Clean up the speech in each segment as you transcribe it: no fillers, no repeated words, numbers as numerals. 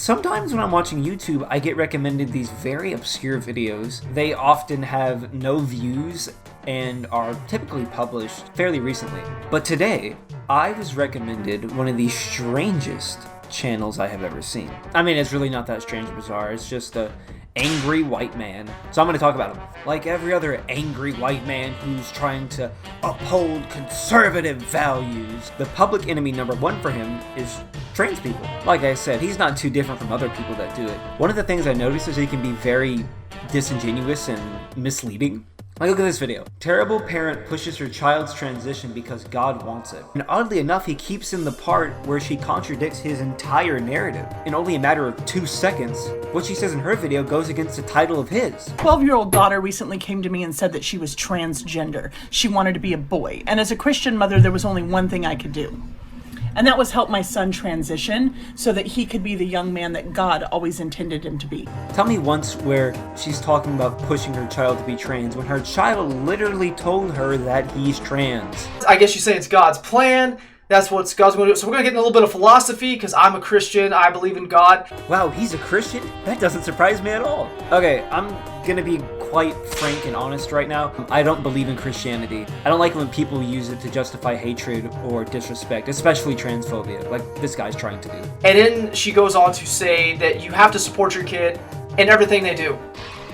Sometimes when I'm watching YouTube, I get recommended these very obscure videos. They often have no views and are typically published fairly recently. But today, I was recommended one of the strangest channels I have ever seen. I mean, it's really not that strange or bizarre. It's just a angry white man. So I'm going to talk about him. Like every other angry white man who's trying to uphold conservative values, the public enemy number one for him is trans people. Like I said, he's not too different from other people that do it. One of the things I noticed is he can be very disingenuous and misleading. Like, look at this video. Terrible parent pushes her child's transition because God wants it. And oddly enough, he keeps in the part where she contradicts his entire narrative. In only a matter of 2 seconds, what she says in her video goes against the title of his. 12-year-old daughter recently came to me and said that she was transgender. She wanted to be a boy. And as a Christian mother, there was only one thing I could do. And that was help my son transition so that he could be the young man that God always intended him to be. Tell me once where she's talking about pushing her child to be trans when her child literally told her that he's trans. I guess you say it's God's plan. That's what God's going to do. So we're going to get in a little bit of philosophy because I'm a Christian. I believe in God. Wow, he's a Christian? That doesn't surprise me at all. Okay, I'm going to be quite frank and honest right now. I don't believe in Christianity. I don't like when people use it to justify hatred or disrespect, especially transphobia, like this guy's trying to do. And then she goes on to say that you have to support your kid in everything they do.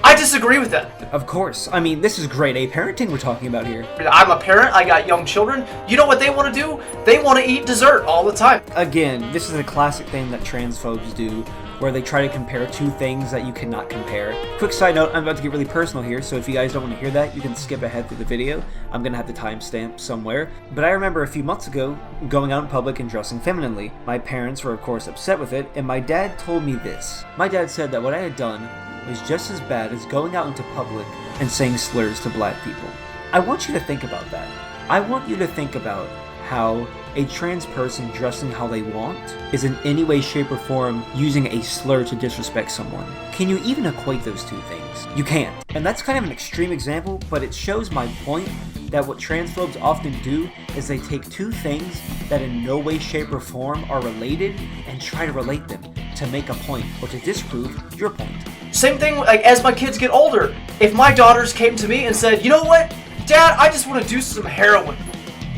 I disagree with that. Of course. I mean, this is grade A parenting we're talking about here. I'm a parent. I got young children. You know what they want to do? They want to eat dessert all the time. Again, this is a classic thing that transphobes do, where they try to compare two things that you cannot compare. Quick side note, I'm about to get really personal here, so if you guys don't want to hear that, you can skip ahead through the video. I'm gonna have the timestamp somewhere. But I remember a few months ago, going out in public and dressing femininely. My parents were of course upset with it, and my dad told me this. My dad said that what I had done was just as bad as going out into public and saying slurs to black people. I want you to think about that. I want you to think about how a trans person dressing how they want is in any way, shape, or form using a slur to disrespect someone. Can you even equate those two things? You can't. And that's kind of an extreme example, but it shows my point that what transphobes often do is they take two things that in no way, shape, or form are related and try to relate them to make a point or to disprove your point. Same thing like as my kids get older. If my daughters came to me and said, you know what, Dad, I just want to do some heroin.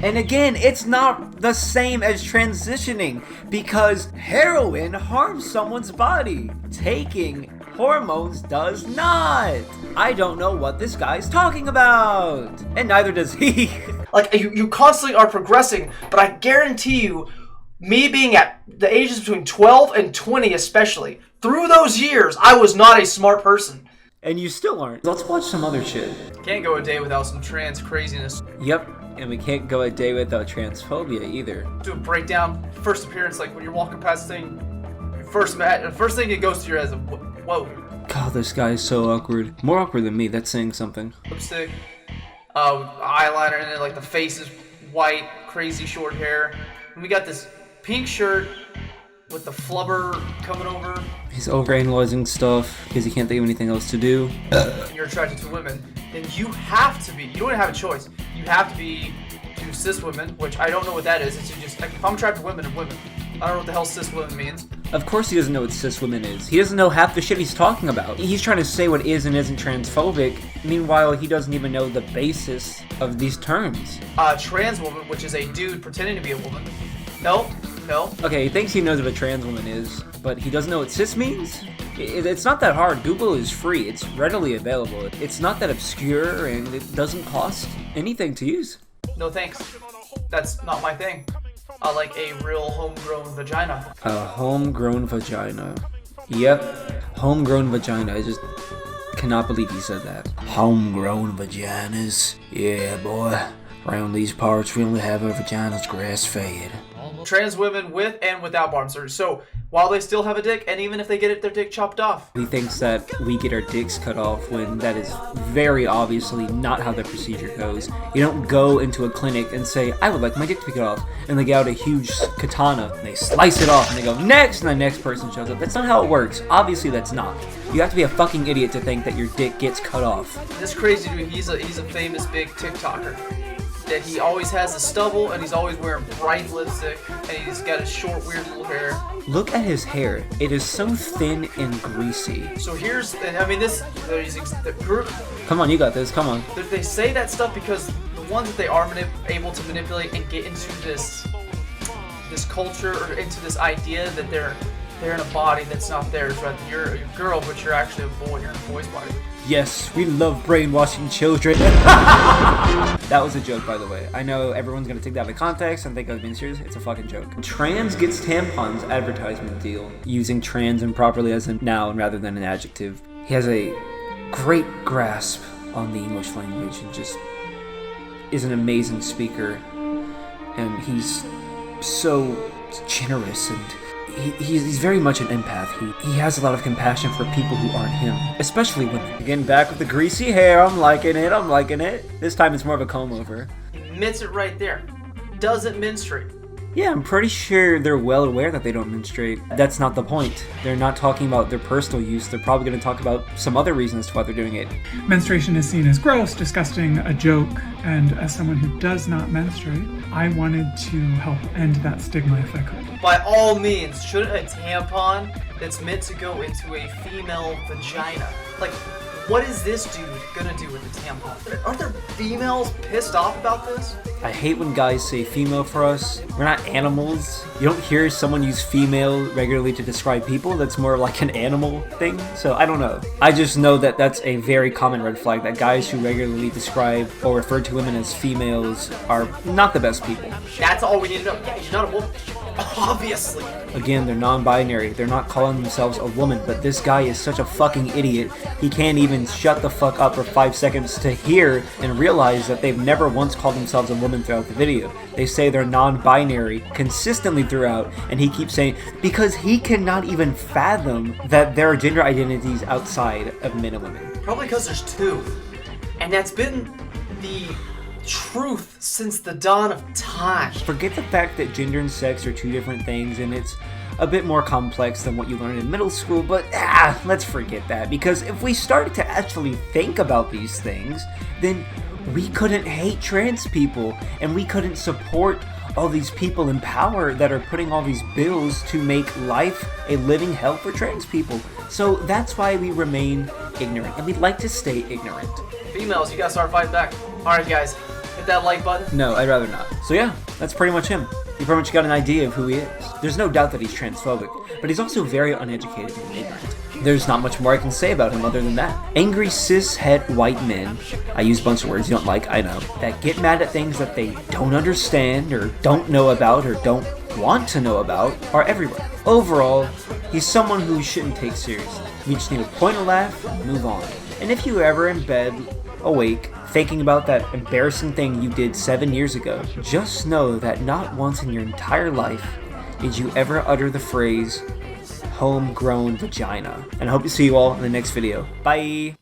And again, it's not the same as transitioning because heroin harms someone's body. Taking hormones does not. I don't know what this guy's talking about. And neither does he. Like, you constantly are progressing, but I guarantee you, me being at the ages between 12 and 20 especially, through those years, I was not a smart person. And you still aren't. Let's watch some other shit. Can't go a day without some trans craziness. Yep. And we can't go a day without transphobia either. Do a breakdown, first appearance, like when you're walking past the thing, first thing it goes to your head is, whoa. God, this guy is so awkward. More awkward than me, that's saying something. Lipstick, eyeliner, and then like the face is white, crazy short hair. And we got this pink shirt with the flubber coming over. He's overanalyzing stuff because he can't think of anything else to do. You're attracted to women, then you have to be, you don't have a choice. You have to be to cis women, which I don't know what that is. It's just, like, if I'm attracted to women and women, I don't know what the hell cis women means. Of course he doesn't know what cis women is. He doesn't know half the shit he's talking about. He's trying to say what is and isn't transphobic. Meanwhile, he doesn't even know the basis of these terms. Trans woman, which is a dude pretending to be a woman. No. Okay, he thinks he knows what a trans woman is, but he doesn't know what cis means? It's not that hard. Google is free. It's readily available. It's not that obscure, and it doesn't cost anything to use. No thanks. That's not my thing. I like a real homegrown vagina. A homegrown vagina. Yep. Homegrown vagina. I just cannot believe he said that. Homegrown vaginas. Yeah, boy. Around these parts, we only have our vaginas grass-fed. Trans women with and without bottom surgery. So while they still have a dick, and even if they get their dick chopped off. He thinks that we get our dicks cut off when that is very obviously not how the procedure goes. You don't go into a clinic and say, I would like my dick to be cut off. And they get out a huge katana, and they slice it off, and they go, next, and the next person shows up. That's not how it works. Obviously, that's not. You have to be a fucking idiot to think that your dick gets cut off. This crazy dude, he's a famous big TikToker. that he always has a stubble and he's always wearing bright lipstick and he's got his short, weird little hair. Look at his hair. It is so thin and greasy. So here's, I mean, the group. Come on, you got this. Come on. They say that stuff because the ones that they are able to manipulate and get into this culture or into this idea that they're in a body that's not theirs, right? You're a girl, but you're actually a boy. You're in a boy's body. Yes, we love brainwashing children. That was a joke, by the way. I know everyone's gonna take that out of context and think I was being serious. It's a fucking joke. Trans gets tampons advertisement deal, using trans improperly as a noun rather than an adjective. He has a great grasp on the English language and just is an amazing speaker. And he's so generous and he's very much an empath. He has a lot of compassion for people who aren't him, especially women. Again, back with the greasy hair. I'm liking it. This time it's more of a comb over. He admits it right there. Doesn't menstruate. Yeah, I'm pretty sure they're well aware that they don't menstruate. That's not the point. They're not talking about their personal use. They're probably going to talk about some other reasons to why they're doing it. Menstruation is seen as gross, disgusting, a joke, and as someone who does not menstruate, I wanted to help end that stigma if I could. By all means, shouldn't a tampon that's meant to go into a female vagina, like, what is this dude gonna do with a tampon? Are there females pissed off about this? I hate when guys say female for us. We're not animals. You don't hear someone use female regularly to describe people. That's more like an animal thing. So I don't know. I just know that that's a very common red flag, that guys who regularly describe or refer to women as females are not the best people. That's all we need to know. Yeah, you're not a woman. Obviously. Again, they're non-binary. They're not calling themselves a woman, but this guy is such a fucking idiot. He can't even shut the fuck up for 5 seconds to hear and realize that they've never once called themselves a woman throughout the video. They say they're non-binary consistently throughout, and he keeps saying, because he cannot even fathom that there are gender identities outside of men and women. Probably because there's two. And that's been the truth since the dawn of time. Forget the fact that gender and sex are two different things, and it's a bit more complex than what you learned in middle school, but let's forget that, because if we started to actually think about these things, then we couldn't hate trans people, and we couldn't support all these people in power that are putting all these bills to make life a living hell for trans people. So that's why we remain ignorant, and we'd like to stay ignorant. Females, you gotta start fighting back. Alright guys, hit that like button. No, I'd rather not. So yeah, that's pretty much him. You pretty much got an idea of who he is. There's no doubt that he's transphobic, but he's also very uneducated and ignorant. There's not much more I can say about him other than that. Angry cis-het white men, I use a bunch of words you don't like, I know, that get mad at things that they don't understand or don't know about or don't want to know about are everywhere. Overall, he's someone who we shouldn't take seriously. We just need to point a laugh and move on. And if you're ever in bed, awake, thinking about that embarrassing thing you did 7 years ago, just know that not once in your entire life did you ever utter the phrase, homegrown vagina. And I hope to see you all in the next video. Bye!